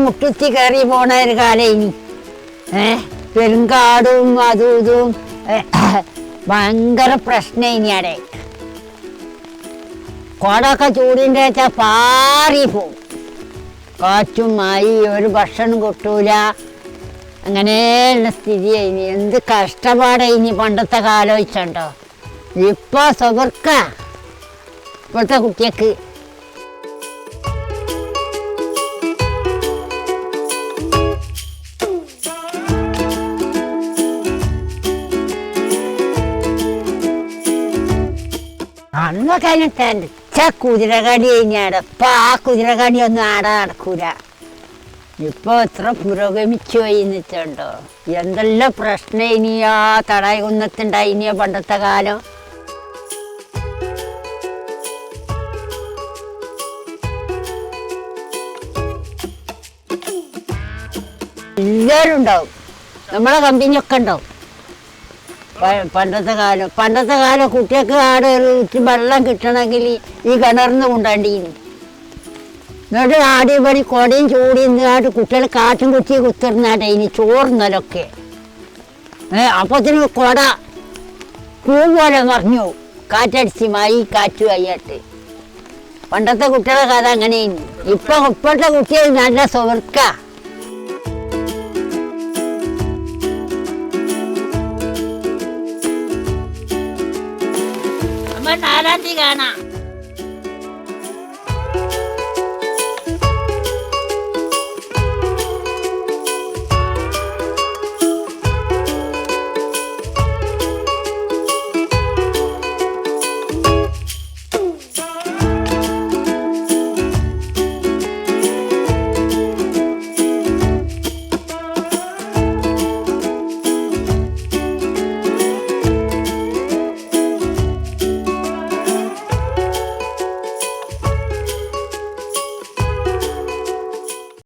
മുട്ടുത്തി കയറി പോണ ഒരു കാലം ഇനി പെരുങ്കാടും അതും ഇതും ഭയങ്കര പ്രശ്നം ഇനിയാടെ. കോടൊക്കെ ചൂടിൻ്റെ വെച്ചാൽ പാറി പോവും. കാറ്റും മായി ഒരു ഭക്ഷണം കിട്ടൂല. അങ്ങനെയുള്ള സ്ഥിതി ഇനി എന്ത് കഷ്ടപ്പാടാ ഇനി പണ്ടത്തെ കാലം വെച്ചുണ്ടോ. ഇപ്പൊ സുഖർക്ക ഇപ്പോഴത്തെ കുട്ടിയക്ക്. അന്നൊക്കെ അതിന് തെച്ച കുതിരകടി കഴിഞ്ഞാട്. ഇപ്പൊ ആ കുതിരകടി ഒന്നും ആടെ നടക്കൂല. ഇപ്പൊ എത്ര പുരോഗമിച്ചു പോയിന്നിട്ടുണ്ടോ. എന്തെല്ലാം പ്രശ്നം ഇനിയാ തടായി കുന്നത്തുണ്ടായി ഇനിയോ പണ്ടത്തെ കാലം. എല്ലാവരും ഉണ്ടാവും. നമ്മളെ കമ്പനിയൊക്കെ ഉണ്ടാവും. പണ്ടത്തെ കാലം കുട്ടികൾക്ക് ആടെ വെള്ളം കിട്ടണമെങ്കിൽ ഈ കിണറിന്ന് കൊണ്ടാണ്ടീന്. എന്നിട്ട് ആടിപടി കൊടയും ചൂടി നിന്നാട്ട് കുട്ടികൾ കാറ്റും കുത്തി കുത്തിർന്നാട്ടെ ഇനി ചോറുന്നലൊക്കെ. അപ്പത്തിന് കൊട പൂ പോലെ മറിഞ്ഞു കാറ്റടിച്ച് മായി കാറ്റ് കയ്യാട്ട്. പണ്ടത്തെ കുട്ടികളെ കഥ അങ്ങനെയാണ്. ഇപ്പോഴത്തെ കുട്ടികൾ നല്ല സുഹൃക്ക. നാലാം തീയതി കാണാം.